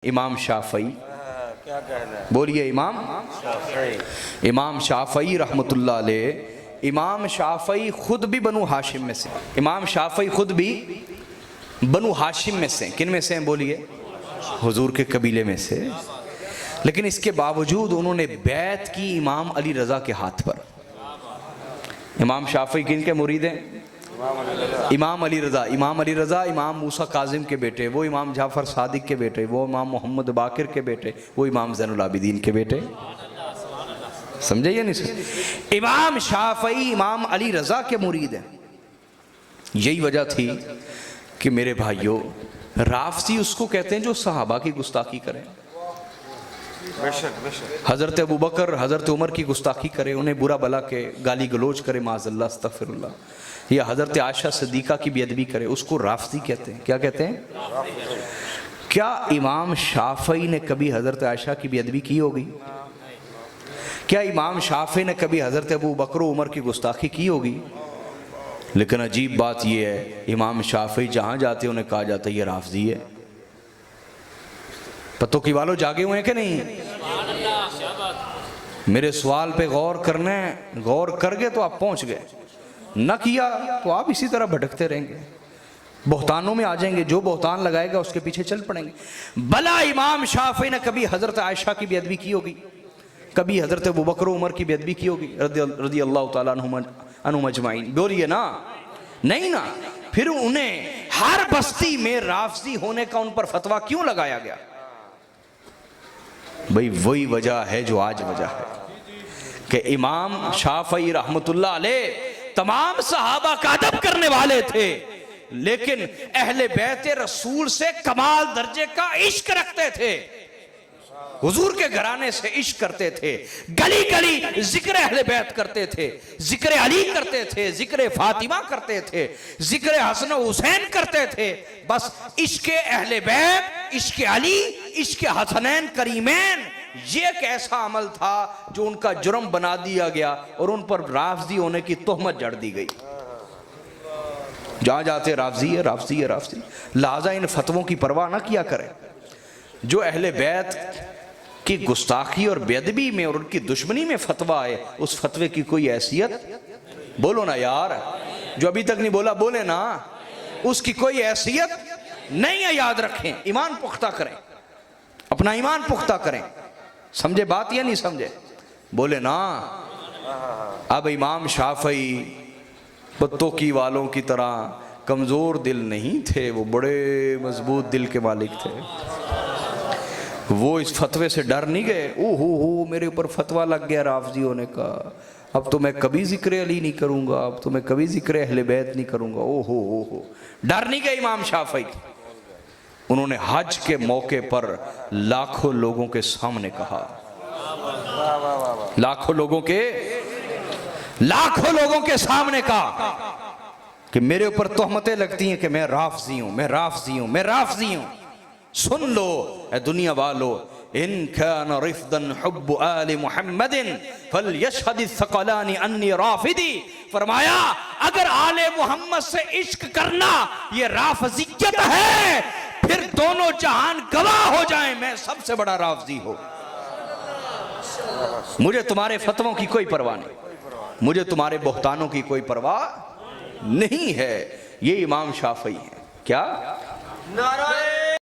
امام شافعی کیا کہنا ہے؟ بولیے امام شافعی رحمۃ اللہ علیہ. امام شافعی خود بھی بنو ہاشم میں سے. امام شافعی خود بھی بنو ہاشم میں سے. کن میں سے ہیں بولیے؟ حضور کے قبیلے میں سے. لیکن اس کے باوجود انہوں نے بیعت کی امام علی رضا کے ہاتھ پر. امام شافعی کن کے مرید ہیں؟ امام علی رضا. امام علی رضا امام موسیٰ کاظم کے بیٹے، وہ امام جعفر صادق کے بیٹے، وہ امام محمد باقر کے بیٹے، وہ امام زین العابدین کے بیٹے. سمجھے یا نہیں سمجھے؟ امام شافعی امام علی رضا کے مرید ہیں. یہی وجہ تھی کہ میرے بھائیوں، رافضی اس کو کہتے ہیں جو صحابہ کی گستاخی کریں. حضرت ابوبکر حضرت عمر کی گستاخی کرے، انہیں برا بلا کے گالی گلوچ کرے، معاذ اللہ استغفر اللہ، یا حضرت عائشہ صدیقہ کی بے ادبی کرے، اس کو رافضی کہتے ہیں. کیا کہتے ہیں؟ کیا امام شافعی نے کبھی حضرت عائشہ کی بے ادبی کی ہوگی؟ کیا امام شافعی نے کبھی حضرت ابوبکر و عمر کی گستاخی کی ہوگی؟ لیکن عجیب بات یہ ہے، امام شافعی جہاں جاتے ہیں انہیں کہا جاتا ہے یہ رافضی ہے. پتوں کی والوں جاگے ہوئے ہیں کہ نہیں؟ میرے سوال پہ غور کرنا ہے، غور کر گئے تو آپ پہنچ گئے، نہ کیا تو آپ اسی طرح بھٹکتے رہیں گے، بہتانوں میں آ جائیں گے. جو بہتان لگائے گا اس کے پیچھے چل پڑیں گے. بلا امام شافعی نے کبھی حضرت عائشہ کی بے ادبی کی ہوگی؟ کبھی حضرت ابوبکر و عمر کی بے ادبی کی ہوگی رضی اللہ تعالیٰ عنہم اجمعین؟ بولیے نا، نہیں نا. پھر انہیں ہر بستی میں رافضی ہونے کا ان پر فتویٰ کیوں لگایا گیا؟ بھئی وہی وجہ ہے جو آج وجہ ہے کہ امام شافعی رحمت اللہ علیہ تمام صحابہ کا ادب کرنے والے تھے، لیکن اہل بیت رسول سے کمال درجے کا عشق رکھتے تھے، حضور کے گھرانے سے عشق کرتے تھے، گلی گلی ذکر اہل بیت کرتے تھے، ذکر علی کرتے تھے، ذکر فاطمہ کرتے تھے، ذکر حسن و حسین کرتے تھے. بس عشق اہل بیت، عشق علی، عشق حسنین کریمین، یہ ایک ایسا عمل تھا جو ان کا جرم بنا دیا گیا اور ان پر رافضی ہونے کی تہمت جڑ دی گئی. جہاں جاتے رافضی ہے رافضی ہے رافضی. لہذا ان فتووں کی پرواہ نہ کیا کریں. جو اہل بیت کی گستاخی اور بے ادبی میں اور ان کی دشمنی میں فتویٰ ہے، اس فتوے کی کوئی حیثیت، بولو نا یار، جو ابھی تک نہیں بولا بولے نا، اس کی کوئی حیثیت نہیں ہے. یاد رکھیں، ایمان پختہ کریں، اپنا ایمان پختہ کریں. سمجھے بات یا نہیں سمجھے؟ بولے نا. اب امام شافعی پتوں کی والوں کی طرح کمزور دل نہیں تھے، وہ بڑے مضبوط دل کے مالک تھے. وہ اس فتوے سے ڈر نہیں گئے، اوہ میرے اوپر فتویٰ لگ گیا رافضی ہونے کا، اب تو میں کبھی ذکر علی نہیں کروں گا، اب تو میں کبھی ذکر اہل بیت نہیں کروں گا. اوہ ڈر نہیں گئے امام شافعی. انہوں نے حج کے موقع پر لاکھوں لوگوں کے سامنے کہا، لاکھوں لوگوں کے سامنے کہا کہ میرے اوپر تہمتیں لگتی ہیں کہ میں رافضی ہوں، میں رافضی ہوں، میں رافضی ہوں. سن لو اے دنیا والو، ان کان رفضا حب آل محمد فلیشہد الثقلان انی رافضی. فرمایا اگر آل محمد سے عشق کرنا یہ رافضیت ہے، پھر دونوں جہان گواہ ہو جائیں میں سب سے بڑا رافضی ہوں. مجھے تمہارے فتووں کی کوئی پرواہ نہیں، مجھے تمہارے بہتانوں کی کوئی پرواہ نہیں ہے. یہ امام شافعی ہے. کیا؟ نعرہ